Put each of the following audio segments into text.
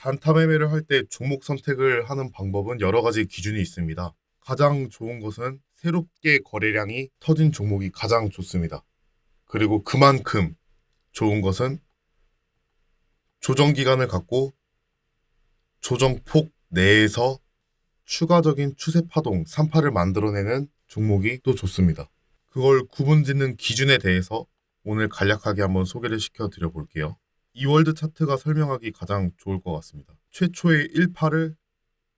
단타 매매를 할 때 종목 선택을 하는 방법은 여러 가지 기준이 있습니다. 가장 좋은 것은 새롭게 거래량이 터진 종목이 가장 좋습니다. 그리고 그만큼 좋은 것은 조정 기간을 갖고 조정폭 내에서 추가적인 추세 파동, 산파를 만들어내는 종목이 또 좋습니다. 그걸 구분짓는 기준에 대해서 오늘 간략하게 한번 소개를 시켜드려 볼게요. 이월드 차트가 설명하기 가장 좋을 것 같습니다. 최초의 1파를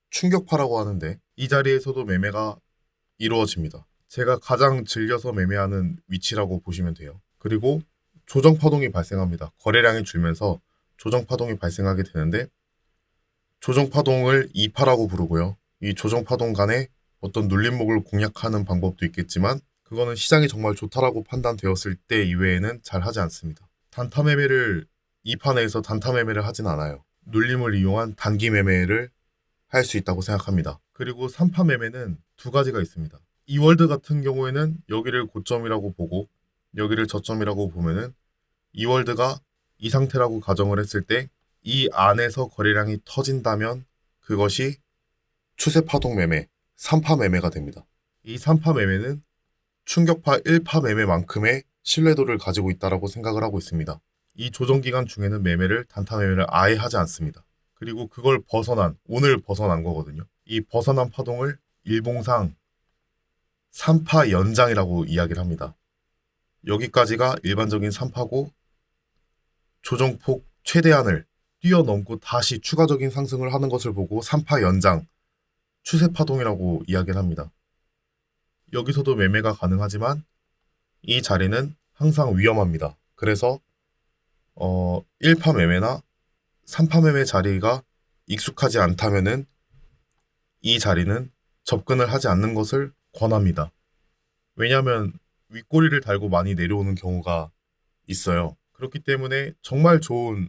충격파라고 하는데 이 자리에서도 매매가 이루어집니다. 제가 가장 즐겨서 매매하는 위치라고 보시면 돼요. 그리고 조정 파동이 발생합니다. 거래량이 줄면서 조정 파동이 발생하게 되는데 조정 파동을 2파라고 부르고요. 이 조정 파동 간에 어떤 눌림목을 공략하는 방법도 있겠지만 그거는 시장이 정말 좋다라고 판단되었을 때 이외에는 잘 하지 않습니다. 단타 매매를 2파 내에서 단타 매매를 하진 않아요. 눌림을 이용한 단기 매매를 할 수 있다고 생각합니다. 그리고 3파 매매는 두 가지가 있습니다. 이월드 같은 경우에는 여기를 고점이라고 보고 여기를 저점이라고 보면은 이월드가 이 상태라고 가정을 했을 때 이 안에서 거래량이 터진다면 그것이 추세 파동 매매, 3파 매매가 됩니다. 이 3파 매매는 충격파 1파 매매만큼의 신뢰도를 가지고 있다고 생각을 하고 있습니다. 이 조정 기간 중에는 매매를 단타 매매를 아예 하지 않습니다. 그리고 그걸 오늘 벗어난 거거든요. 이 벗어난 파동을 일봉상 3파 연장이라고 이야기를 합니다. 여기까지가 일반적인 3파고 조정폭 최대한을 뛰어넘고 다시 추가적인 상승을 하는 것을 보고 3파 연장, 추세 파동이라고 이야기를 합니다. 여기서도 매매가 가능하지만 이 자리는 항상 위험합니다. 그래서 1파 매매나 3파 매매 자리가 익숙하지 않다면은 이 자리는 접근을 하지 않는 것을 권합니다. 왜냐하면 윗꼬리를 달고 많이 내려오는 경우가 있어요. 그렇기 때문에 정말 좋은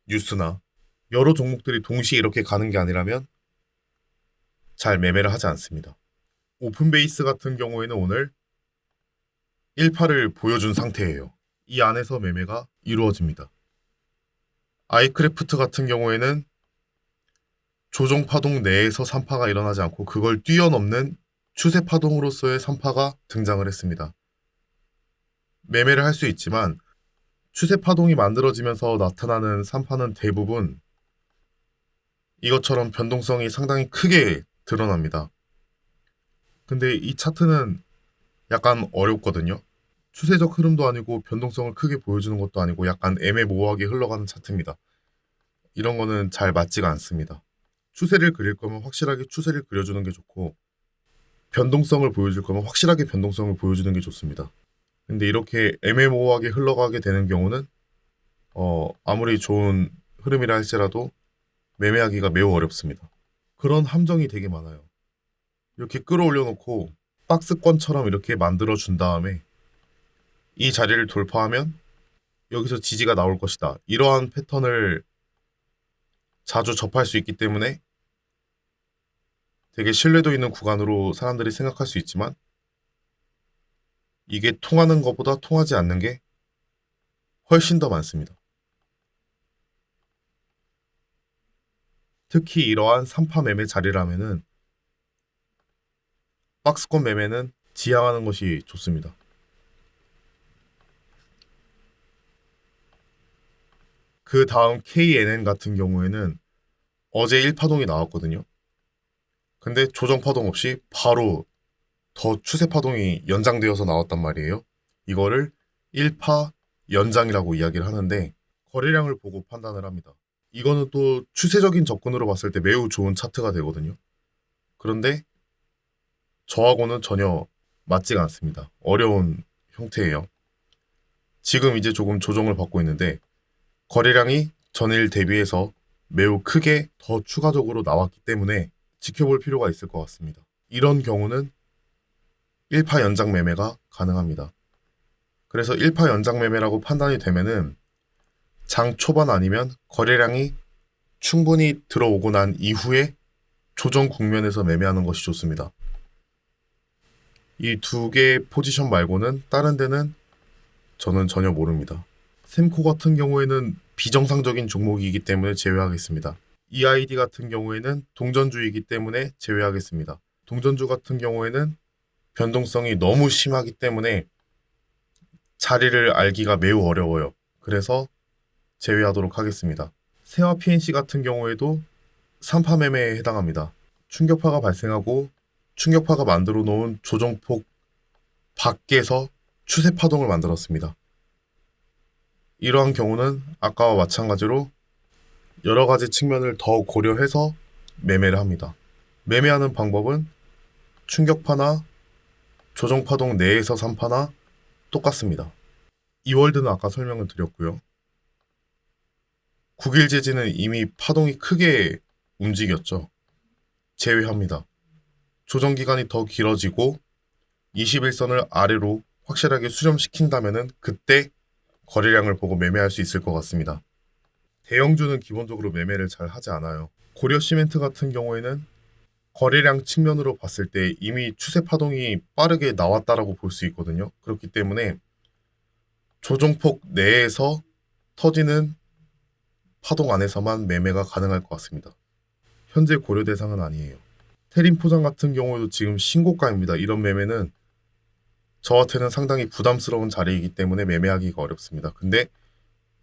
뉴스나 여러 종목들이 동시에 이렇게 가는 게 아니라면 잘 매매를 하지 않습니다. 오픈베이스 같은 경우에는 오늘 1파를 보여준 상태예요. 이 안에서 매매가 이루어집니다. 아이크래프트 같은 경우에는 조정 파동 내에서 3파가 일어나지 않고 그걸 뛰어넘는 추세 파동으로서의 3파가 등장을 했습니다. 매매를 할 수 있지만 추세 파동이 만들어지면서 나타나는 3파는 대부분 이것처럼 변동성이 상당히 크게 드러납니다. 근데 이 차트는 약간 어렵거든요. 추세적 흐름도 아니고 변동성을 크게 보여주는 것도 아니고 약간 애매모호하게 흘러가는 차트입니다. 이런 거는 잘 맞지가 않습니다. 추세를 그릴 거면 확실하게 추세를 그려주는 게 좋고 변동성을 보여줄 거면 확실하게 변동성을 보여주는 게 좋습니다. 근데 이렇게 애매모호하게 흘러가게 되는 경우는 아무리 좋은 흐름이라 할지라도 매매하기가 매우 어렵습니다. 그런 함정이 되게 많아요. 이렇게 끌어올려 놓고 박스권처럼 이렇게 만들어 준 다음에 이 자리를 돌파하면 여기서 지지가 나올 것이다. 이러한 패턴을 자주 접할 수 있기 때문에 되게 신뢰도 있는 구간으로 사람들이 생각할 수 있지만 이게 통하는 것보다 통하지 않는 게 훨씬 더 많습니다. 특히 이러한 3파 매매 자리라면은 박스권 매매는 지향하는 것이 좋습니다. 그 다음 KNN 같은 경우에는 어제 1파동이 나왔거든요. 근데 조정 파동 없이 바로 더 추세 파동이 연장되어서 나왔단 말이에요. 이거를 1파 연장이라고 이야기를 하는데 거래량을 보고 판단을 합니다. 이거는 또 추세적인 접근으로 봤을 때 매우 좋은 차트가 되거든요. 그런데 저하고는 전혀 맞지가 않습니다. 어려운 형태예요. 지금 이제 조금 조정을 받고 있는데 거래량이 전일 대비해서 매우 크게 더 추가적으로 나왔기 때문에 지켜볼 필요가 있을 것 같습니다. 이런 경우는 1파 연장 매매가 가능합니다. 그래서 1파 연장 매매라고 판단이 되면은 장 초반 아니면 거래량이 충분히 들어오고 난 이후에 조정 국면에서 매매하는 것이 좋습니다. 이 두 개의 포지션 말고는 다른 데는 저는 전혀 모릅니다. 셈코 같은 경우에는 비정상적인 종목이기 때문에 제외하겠습니다. EID 같은 경우에는 동전주이기 때문에 제외하겠습니다. 동전주 같은 경우에는 변동성이 너무 심하기 때문에 자리를 알기가 매우 어려워요. 그래서 제외하도록 하겠습니다. 세화 PNC 같은 경우에도 3파 매매에 해당합니다. 충격파가 발생하고 충격파가 만들어 놓은 조정폭 밖에서 추세 파동을 만들었습니다. 이러한 경우는 아까와 마찬가지로 여러 가지 측면을 더 고려해서 매매를 합니다. 매매하는 방법은 충격파나 조정파동 내에서 3파나 똑같습니다. 이월드는 아까 설명을 드렸고요. 9일 재지는 이미 파동이 크게 움직였죠. 제외합니다. 조정기간이 더 길어지고 21선을 아래로 확실하게 수렴시킨다면 그때 거래량을 보고 매매할 수 있을 것 같습니다. 대형주는 기본적으로 매매를 잘 하지 않아요. 고려 시멘트 같은 경우에는 거래량 측면으로 봤을 때 이미 추세 파동이 빠르게 나왔다라고 볼 수 있거든요. 그렇기 때문에 조정폭 내에서 터지는 파동 안에서만 매매가 가능할 것 같습니다. 현재 고려 대상은 아니에요. 테린 포장 같은 경우도 지금 신고가입니다. 이런 매매는 저한테는 상당히 부담스러운 자리이기 때문에 매매하기가 어렵습니다. 근데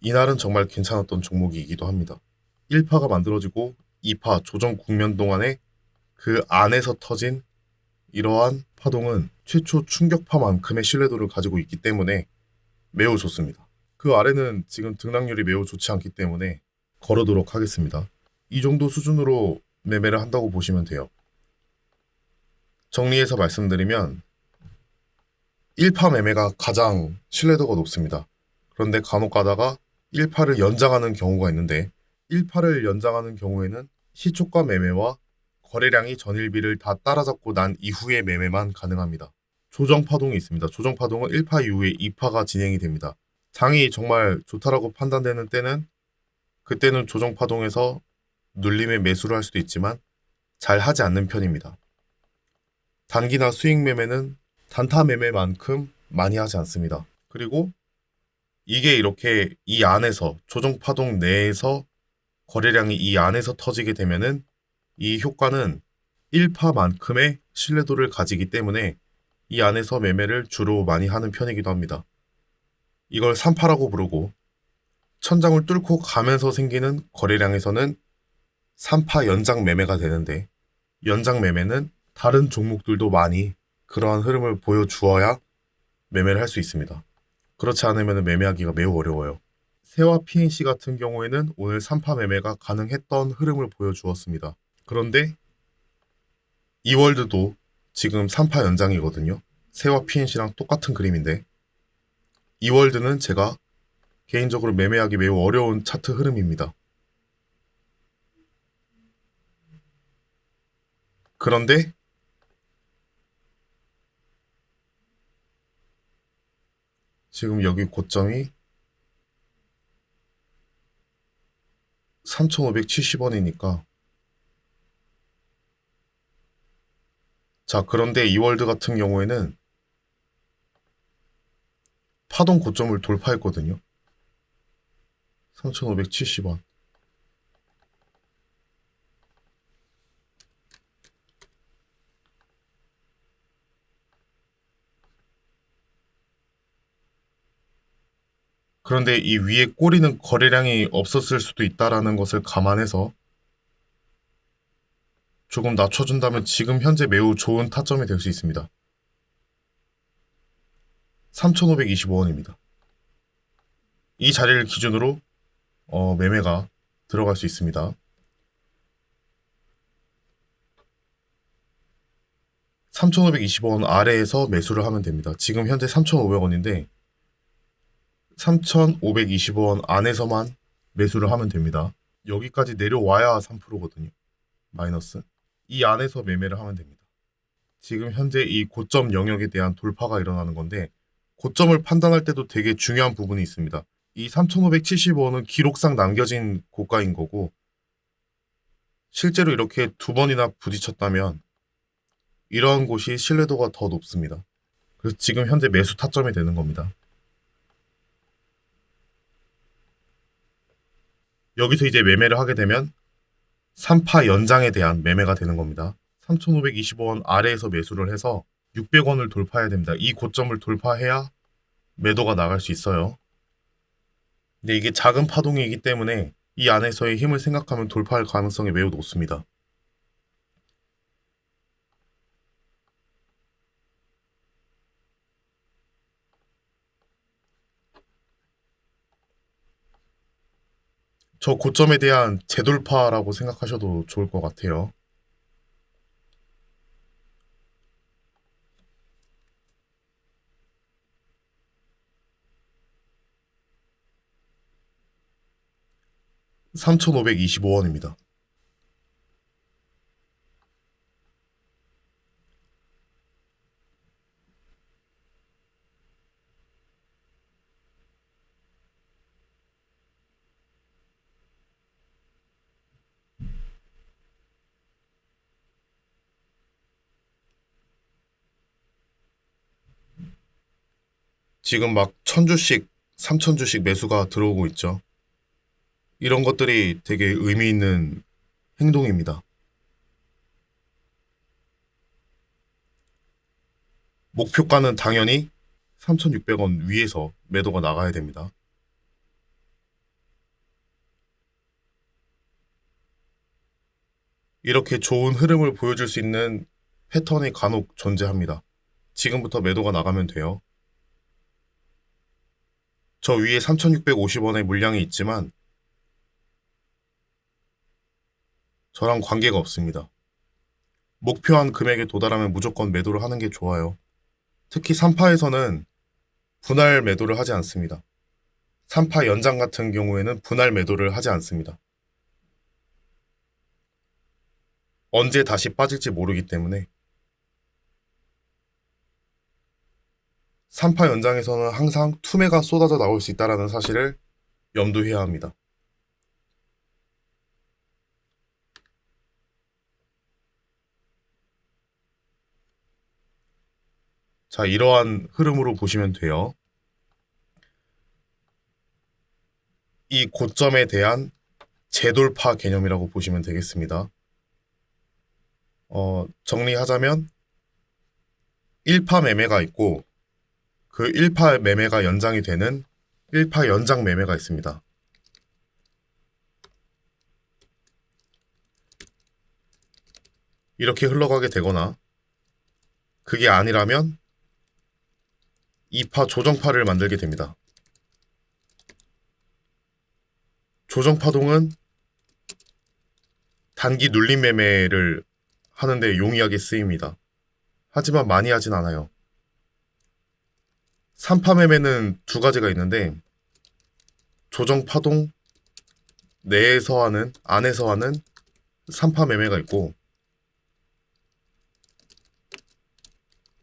이날은 정말 괜찮았던 종목이기도 합니다. 1파가 만들어지고 2파 조정 국면 동안에 그 안에서 터진 이러한 파동은 최초 충격파만큼의 신뢰도를 가지고 있기 때문에 매우 좋습니다. 그 아래는 지금 등락률이 매우 좋지 않기 때문에 걸어도록 하겠습니다. 이 정도 수준으로 매매를 한다고 보시면 돼요. 정리해서 말씀드리면 1파 매매가 가장 신뢰도가 높습니다. 그런데 간혹 가다가 1파를 연장하는 경우가 있는데 1파를 연장하는 경우에는 시초가 매매와 거래량이 전일비를 다 따라잡고 난 이후의 매매만 가능합니다. 조정파동이 있습니다. 조정파동은 1파 이후에 2파가 진행이 됩니다. 장이 정말 좋다라고 판단되는 때는 그때는 조정파동에서 눌림에 매수를 할 수도 있지만 잘 하지 않는 편입니다. 단기나 수익 매매는 단타 매매만큼 많이 하지 않습니다. 그리고 이게 이렇게 이 안에서 조정파동 내에서 거래량이 이 안에서 터지게 되면은 이 효과는 1파만큼의 신뢰도를 가지기 때문에 이 안에서 매매를 주로 많이 하는 편이기도 합니다. 이걸 3파라고 부르고 천장을 뚫고 가면서 생기는 거래량에서는 3파 연장 매매가 되는데 연장 매매는 다른 종목들도 많이 그러한 흐름을 보여주어야 매매를 할 수 있습니다. 그렇지 않으면 매매하기가 매우 어려워요. 세화 PNC 같은 경우에는 오늘 3파 매매가 가능했던 흐름을 보여주었습니다. 그런데 이월드도 지금 3파 연장이거든요. 세화 PNC랑 똑같은 그림인데 이월드는 제가 개인적으로 매매하기 매우 어려운 차트 흐름입니다. 그런데 지금 여기 고점이 3,570원이니까 자, 그런데 이월드 같은 경우에는 파동 고점을 돌파했거든요. 3,570원. 그런데 이 위에 꼬리는 거래량이 없었을 수도 있다라는 것을 감안해서 조금 낮춰준다면 지금 현재 매우 좋은 타점이 될 수 있습니다. 3,525원입니다. 이 자리를 기준으로 매매가 들어갈 수 있습니다. 3,525원 아래에서 매수를 하면 됩니다. 지금 현재 3,500원인데 3,525원 안에서만 매수를 하면 됩니다. 여기까지 내려와야 3%거든요. 마이너스. 이 안에서 매매를 하면 됩니다. 지금 현재 이 고점 영역에 대한 돌파가 일어나는 건데 고점을 판단할 때도 되게 중요한 부분이 있습니다. 이 3,575원은 기록상 남겨진 고가인 거고 실제로 이렇게 두 번이나 부딪혔다면 이러한 곳이 신뢰도가 더 높습니다. 그래서 지금 현재 매수 타점이 되는 겁니다. 여기서 이제 매매를 하게 되면 3파 연장에 대한 매매가 되는 겁니다. 3,525원 아래에서 매수를 해서 600원을 돌파해야 됩니다. 이 고점을 돌파해야 매도가 나갈 수 있어요. 근데 이게 작은 파동이기 때문에 이 안에서의 힘을 생각하면 돌파할 가능성이 매우 높습니다. 저 고점에 대한 재돌파라고 생각하셔도 좋을 것 같아요. (3,525원입니다) 지금 막 1,000주씩, 3,000주씩 매수가 들어오고 있죠. 이런 것들이 되게 의미 있는 행동입니다. 목표가는 당연히 3,600원 위에서 매도가 나가야 됩니다. 이렇게 좋은 흐름을 보여줄 수 있는 패턴이 간혹 존재합니다. 지금부터 매도가 나가면 돼요. 저 위에 3,650원의 물량이 있지만 저랑 관계가 없습니다. 목표한 금액에 도달하면 무조건 매도를 하는 게 좋아요. 특히 3파에서는 분할 매도를 하지 않습니다. 3파 연장 같은 경우에는 분할 매도를 하지 않습니다. 언제 다시 빠질지 모르기 때문에 3파 연장에서는 항상 투매가 쏟아져 나올 수 있다는 사실을 염두해야 합니다. 자, 이러한 흐름으로 보시면 돼요. 이 고점에 대한 재돌파 개념이라고 보시면 되겠습니다. 정리하자면 1파 매매가 있고 그 1파 매매가 연장이 되는 1파 연장 매매가 있습니다. 이렇게 흘러가게 되거나 그게 아니라면 2파 조정파를 만들게 됩니다. 조정파동은 단기 눌림 매매를 하는데 용이하게 쓰입니다. 하지만 많이 하진 않아요. 3파 매매는 두 가지가 있는데 조정파동 내에서 하는, 안에서 하는 3파 매매가 있고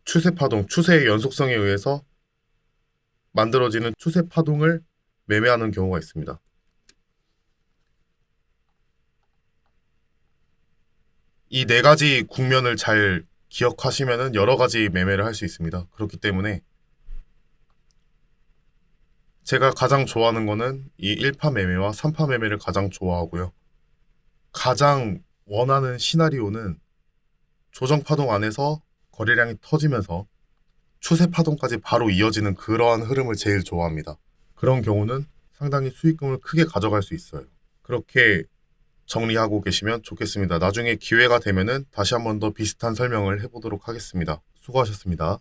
추세파동, 추세의 연속성에 의해서 만들어지는 추세파동을 매매하는 경우가 있습니다. 이 네 가지 국면을 잘 기억하시면 여러 가지 매매를 할 수 있습니다. 그렇기 때문에 제가 가장 좋아하는 거는 이 1파 매매와 3파 매매를 가장 좋아하고요. 가장 원하는 시나리오는 조정파동 안에서 거래량이 터지면서 추세파동까지 바로 이어지는 그러한 흐름을 제일 좋아합니다. 그런 경우는 상당히 수익금을 크게 가져갈 수 있어요. 그렇게 정리하고 계시면 좋겠습니다. 나중에 기회가 되면은 다시 한 번 더 비슷한 설명을 해보도록 하겠습니다. 수고하셨습니다.